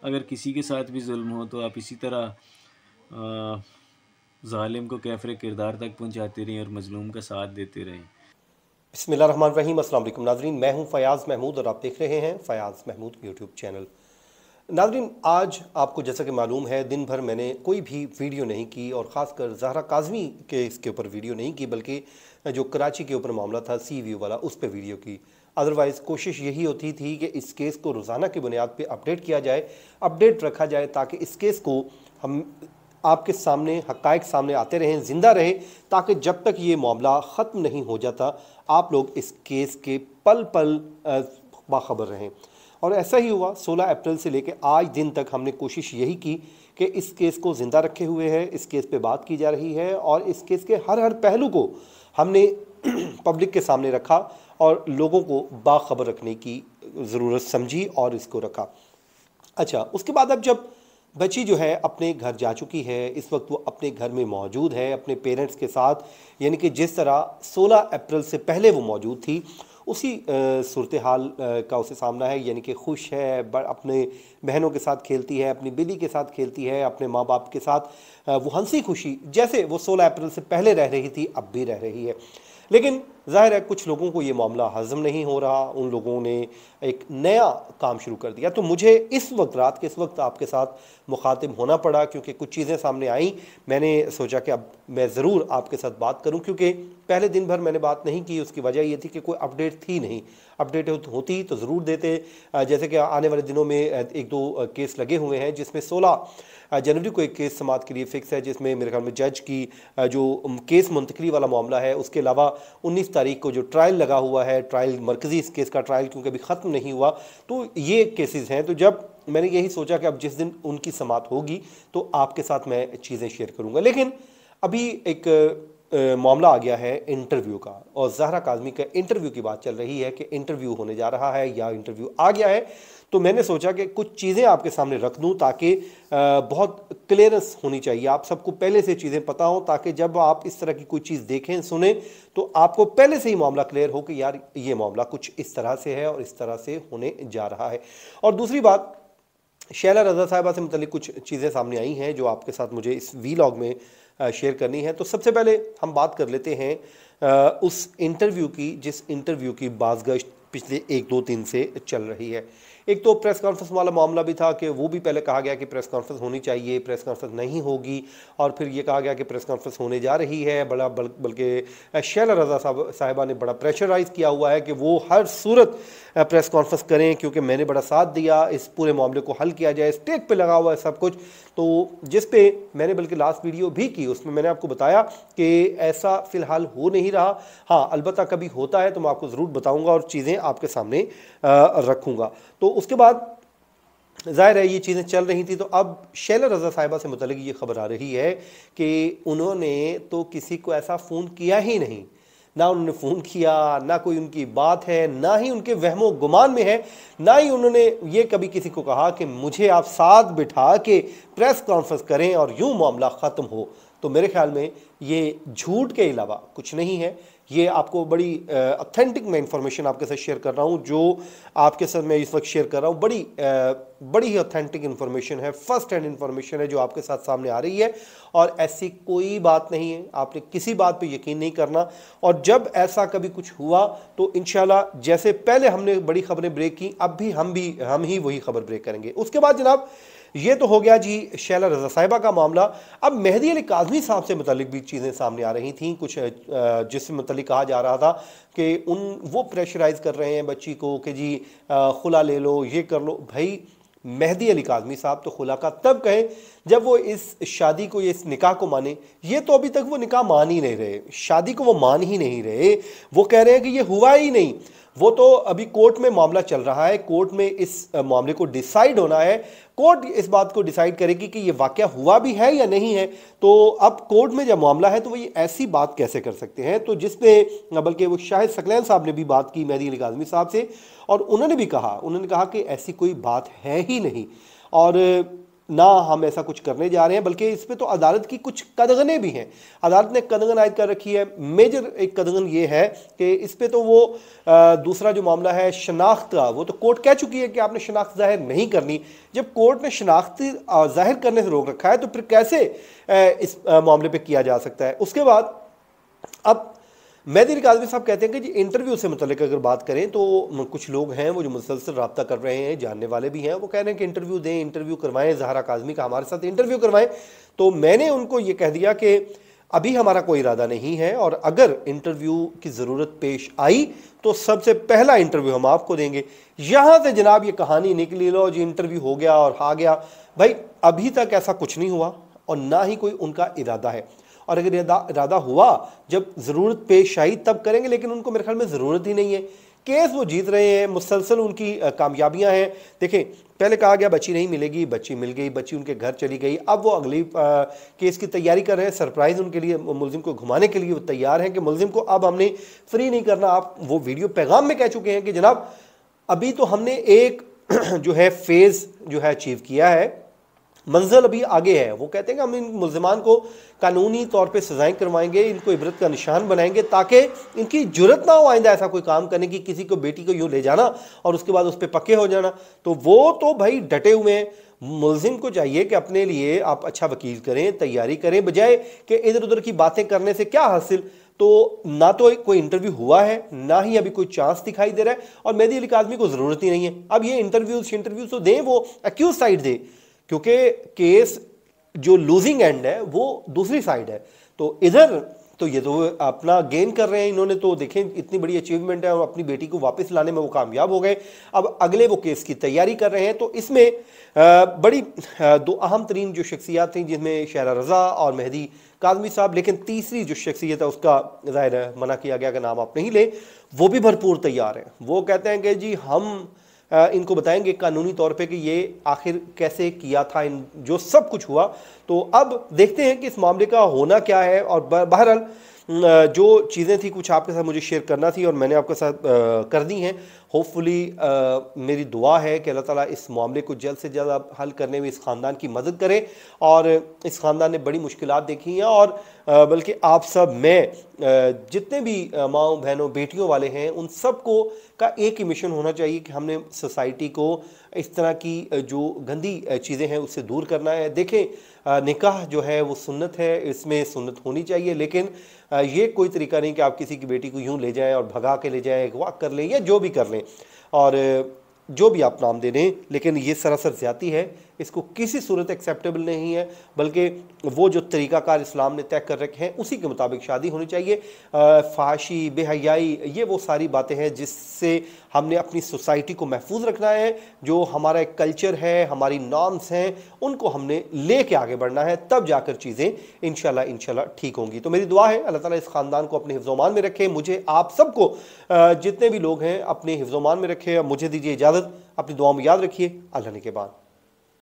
अगर किसी के साथ भी जुल्म हो तो आप इसी तरह ज़ालिम को कैफ़रे किरदार तक पहुँचाते रहें और मज़लूम का साथ देते रहें। बिस्मिल्लाहिर्रहमानिर्रहीम। अस्सलाम वालेकुम नाज़रीन, मैं हूं फ़याज़ महमूद और आप देख रहे हैं फ़याज़ महमूद यूट्यूब चैनल। नाज़रीन, आज आपको जैसा कि मालूम है, दिन भर मैंने कोई भी वीडियो नहीं की और ख़ासकर ज़हरा काज़मी के इसके ऊपर वीडियो नहीं की, बल्कि जो कराची के ऊपर मामला था सी व्यू वाला, उस पर वीडियो की। अदरवाइज़ कोशिश यही होती थी कि इस केस को रोज़ाना की बुनियाद पर अपडेट किया जाए, अपडेट रखा जाए, ताकि इस केस को हम आपके सामने हक़ाइक़ सामने आते रहें, ज़िंदा रहे, ताकि जब तक ये मामला ख़त्म नहीं हो जाता आप लोग इस केस के पल पल बाखबर रहें। और ऐसा ही हुआ। 16 अप्रैल से लेकर आज दिन तक हमने कोशिश यही की कि इस केस को ज़िंदा रखे हुए है, इस केस पे बात की जा रही है और इस केस के हर हर पहलू को हमने पब्लिक के सामने रखा और लोगों को बाखबर रखने की ज़रूरत समझी और इसको रखा। अच्छा, उसके बाद अब जब बच्ची जो है अपने घर जा चुकी है, इस वक्त वो अपने घर में मौजूद है अपने पेरेंट्स के साथ, यानी कि जिस तरह 16 अप्रैल से पहले वो मौजूद थी उसी सूरत हाल का उसे सामना है। यानी कि खुश है, अपने बहनों के साथ खेलती है, अपनी बिल्ली के साथ खेलती है, अपने माँ बाप के साथ वो हंसी खुशी जैसे वो 16 अप्रैल से पहले रह रही थी अब भी रह रही है। लेकिन ज़ाहिर है कुछ लोगों को ये मामला हज़म नहीं हो रहा, उन लोगों ने एक नया काम शुरू कर दिया। तो मुझे इस वक्त रात के इस वक्त आपके साथ मुखातिब होना पड़ा, क्योंकि कुछ चीज़ें सामने आई। मैंने सोचा कि अब मैं ज़रूर आपके साथ बात करूं, क्योंकि पहले दिन भर मैंने बात नहीं की। उसकी वजह ये थी कि कोई अपडेट थी नहीं। अपडेट होती तो ज़रूर देते। जैसे कि आने वाले दिनों में एक दो केस लगे हुए हैं, जिसमें 16 जनवरी को एक केस समाअत के लिए फ़िक्स है, जिसमें मेरे ख्याल में जज की जो केस मुंतकली वाला मामला है, उसके अलावा 19 तारीख को जो ट्रायल लगा हुआ है, ट्रायल मरकज़ी इस केस का ट्रायल क्योंकि अभी ख़त्म नहीं हुआ, तो ये केसेस हैं। तो जब मैंने यही सोचा कि अब जिस दिन उनकी समाअत होगी तो आपके साथ मैं चीज़ें शेयर करूँगा। लेकिन अभी एक मामला आ गया है इंटरव्यू का, और ज़हरा काज़मी का इंटरव्यू की बात चल रही है कि इंटरव्यू होने जा रहा है या इंटरव्यू आ गया है। तो मैंने सोचा कि कुछ चीज़ें आपके सामने रख दूं, ताकि बहुत क्लियरेंस होनी चाहिए, आप सबको पहले से चीज़ें पता हो, ताकि जब आप इस तरह की कोई चीज़ देखें सुने तो आपको पहले से ही मामला क्लियर हो कि यार ये मामला कुछ इस तरह से है और इस तरह से होने जा रहा है। और दूसरी बात, शैला रज़ा साहिबा से मुतल्लिक कुछ चीज़ें सामने आई हैं जो आपके साथ मुझे इस वीलॉग में शेयर करनी है। तो सबसे पहले हम बात कर लेते हैं उस इंटरव्यू की, जिस इंटरव्यू की बाज़गश्त पिछले 1-2-3 से चल रही है। एक तो प्रेस कॉन्फ्रेंस वाला मामला भी था कि वो भी पहले कहा गया कि प्रेस कॉन्फ्रेंस होनी चाहिए, प्रेस कॉन्फ्रेंस नहीं होगी, और फिर ये कहा गया कि प्रेस कॉन्फ्रेंस होने जा रही है। बल्कि शैला रज़ा साहिबा ने बड़ा प्रेशराइज़ किया हुआ है कि वो हर सूरत प्रेस कॉन्फ्रेंस करें, क्योंकि मैंने बड़ा साथ दिया, इस पूरे मामले को हल किया जाए, स्टेक पे लगा हुआ है सब कुछ। तो जिस पे मैंने बल्कि लास्ट वीडियो भी की, उसमें मैंने आपको बताया कि ऐसा फ़िलहाल हो नहीं रहा। हाँ, अलबत्ता कभी होता है तो मैं आपको ज़रूर बताऊँगा और चीज़ें आपके सामने रखूँगा। तो उसके बाद ज़ाहिर है ये चीज़ें चल रही थी। तो अब शैला रज़ा साहिबा से मुतल्लिक़ ये खबर आ रही है कि उन्होंने तो किसी को ऐसा फ़ोन किया ही नहीं, ना उन्होंने फ़ोन किया, ना कोई उनकी बात है, ना ही उनके वहमो गुमान में है, ना ही उन्होंने ये कभी किसी को कहा कि मुझे आप साथ बिठा के प्रेस कॉन्फ्रेंस करें और यूँ मामला ख़त्म हो। तो मेरे ख्याल में ये झूठ के अलावा कुछ नहीं है। ये आपको बड़ी ऑथेंटिक मैं इंफॉर्मेशन आपके साथ शेयर कर रहा हूँ, जो आपके साथ मैं इस वक्त शेयर कर रहा हूँ, बड़ी ही ऑथेंटिक इन्फॉर्मेशन है, फर्स्ट हैंड इन्फॉर्मेशन है जो आपके साथ सामने आ रही है। और ऐसी कोई बात नहीं है, आपने किसी बात पे यकीन नहीं करना। और जब ऐसा कभी कुछ हुआ तो इंशाल्लाह जैसे पहले हमने बड़ी खबरें ब्रेक की, अब भी हम ही वही खबर ब्रेक करेंगे। उसके बाद जनाब, ये तो हो गया जी शैला रज़ा साहिबा का मामला। अब मेहदी अली काज़मी साहब से मुतल्लिक भी चीज़ें सामने आ रही थीं, कुछ जिससे मुतल्लिक कहा जा रहा था कि वो प्रेशराइज़ कर रहे हैं बच्ची को कि जी खुला ले लो, ये कर लो। भाई, मेहदी अली काज़मी साहब तो खुला का तब कहें जब वो इस शादी को, इस निकाह को माने। ये तो अभी तक वो निकाह मान ही नहीं रहे, शादी को वो मान ही नहीं रहे। वो कह रहे हैं कि ये हुआ ही नहीं। वो तो अभी कोर्ट में मामला चल रहा है, कोर्ट में इस मामले को डिसाइड होना है। कोर्ट इस बात को डिसाइड करेगी कि ये वाकया हुआ भी है या नहीं है। तो अब कोर्ट में जब मामला है तो वो ये ऐसी बात कैसे कर सकते हैं। तो जिसपे बल्कि वो शाहिद सकलैन साहब ने भी बात की मेहदी अली काज़मी साहब से, और उन्होंने कहा कि ऐसी कोई बात है ही नहीं। और ना हम ऐसा कुछ करने जा रहे हैं, बल्कि इस पे तो अदालत की कुछ कदगनें भी हैं। अदालत ने कदगन आयद कर रखी है। मेजर एक कदगन ये है कि इस पे तो वो दूसरा जो मामला है शनाख्त का, वो तो कोर्ट कह चुकी है कि आपने शनाख्त जाहिर नहीं करनी। जब कोर्ट ने शनाख्त जाहिर करने से रोक रखा है तो फिर कैसे इस मामले पे किया जा सकता है। उसके बाद अब मेहदी काज़मी साहब कहते हैं कि जी इंटरव्यू से मुतल्लिक अगर बात करें तो कुछ लोग हैं वो जो मुसलसल रब्ता कर रहे हैं, जानने वाले भी हैं, वो कह रहे हैं कि इंटरव्यू दें, इंटरव्यू करवाएं, ज़हरा काज़मी का हमारे साथ इंटरव्यू करवाएं। तो मैंने उनको ये कह दिया कि अभी हमारा कोई इरादा नहीं है, और अगर इंटरव्यू की ज़रूरत पेश आई तो सबसे पहला इंटरव्यू हम आपको देंगे। यहाँ से जनाब ये कहानी निकली, लो जी इंटरव्यू हो गया और आ गया। भाई अभी तक ऐसा कुछ नहीं हुआ और ना ही कोई उनका इरादा है, और अगर इरादा हुआ जब ज़रूरत पेश आई तब करेंगे, लेकिन उनको मेरे ख्याल में ज़रूरत ही नहीं है। केस वो जीत रहे हैं, मुसलसल उनकी कामयाबियां हैं। देखें, पहले कहा गया बच्ची नहीं मिलेगी, बच्ची मिल गई, बच्ची उनके घर चली गई। अब वो अगली केस की तैयारी कर रहे हैं, सरप्राइज़ उनके लिए, मुलजिम को घुमाने के लिए वो तैयार हैं कि मुलजिम को अब हमने फ्री नहीं करना। आप वो वीडियो पैगाम में कह चुके हैं कि जनाब अभी तो हमने एक जो है फेज़ जो है अचीव किया है, मंजिल अभी आगे है। वो कहते हैं कि हम इन मुल्ज़िमान को कानूनी तौर पे सजाएं करवाएंगे, इनको इबरत का निशान बनाएंगे, ताकि इनकी जुर्रत ना हो आइंदा ऐसा कोई काम करने की, किसी को बेटी को यूँ ले जाना और उसके बाद उस पर पक्के हो जाना। तो वो तो भाई डटे हुए हैं। मुल्ज़िम को चाहिए कि अपने लिए आप अच्छा वकील करें, तैयारी करें, बजाय कि इधर उधर की बातें करने से क्या हासिल। तो ना तो कोई इंटरव्यू हुआ है, ना ही अभी कोई चांस दिखाई दे रहा है, और मेहदी अली काज़मी को ज़रूरत ही नहीं है। अब ये इंटरव्यू तो दें, वो एक्यूज साइड दे, क्योंकि केस जो लूजिंग एंड है वो दूसरी साइड है। तो इधर तो ये तो अपना गेन कर रहे हैं इन्होंने, तो देखें इतनी बड़ी अचीवमेंट है और अपनी बेटी को वापस लाने में वो कामयाब हो गए। अब अगले वो केस की तैयारी कर रहे हैं। तो इसमें बड़ी दो अहम तरीन जो शख्सियात थी, जिसमें शहरा रज़ा और मेहदी काज़मी साहब, लेकिन तीसरी जो शख्सियत है उसका ज़ाहिर है मना किया गया कि नाम आप नहीं लें, वो भी भरपूर तैयार हैं। वो कहते हैं कि जी हम इनको बताएंगे कानूनी तौर पे कि ये आखिर कैसे किया था, इन जो सब कुछ हुआ। तो अब देखते हैं कि इस मामले का होना क्या है। और बहरहाल जो चीज़ें थी कुछ आपके साथ मुझे शेयर करना थी और मैंने आपके साथ कर दी हैं। होपफुली मेरी दुआ है कि अल्लाह ताला इस मामले को जल्द से जल्द हल करने में इस ख़ानदान की मदद करे। और इस ख़ानदान ने बड़ी मुश्किलात देखी हैं, और बल्कि आप सब, मैं, जितने भी माँओं बहनों बेटियों वाले हैं, उन सब को का एक ही मिशन होना चाहिए कि हमने सोसाइटी को इस तरह की जो गंदी चीज़ें हैं उससे दूर करना है। देखें निकाह जो है वो सुन्नत है, इसमें सुन्नत होनी चाहिए, लेकिन ये कोई तरीका नहीं कि आप किसी की बेटी को यूं ले जाएं और भगा के ले जाएं, अगवा कर लें या जो भी कर लें, और जो भी आप नाम दे दें, लेकिन ये सरासर ज़्यादती है। इसको किसी सूरत एक्सेप्टेबल नहीं है, बल्कि वो जो तरीक़ाकार इस्लाम ने तय कर रखे हैं उसी के मुताबिक शादी होनी चाहिए। फाशी, बेहयाई, ये वो सारी बातें हैं जिससे हमने अपनी सोसाइटी को महफूज रखना है। जो हमारा एक कल्चर है, हमारी नॉर्म्स हैं, उनको हमने ले कर आगे बढ़ना है, तब जाकर चीज़ें इंशाल्लाह ठीक होंगी। तो मेरी दुआ है अल्लाह ताला इस ख़ानदान को अपने हिफ्ज़-ओ-मान में रखे, मुझे आप सबको जितने भी लोग हैं अपने हिफ्ज़-ओ-मान में रखे। मुझे दीजिए इजाज़त, अपनी दुआ में याद रखिए। अल्लाह ने के बाद।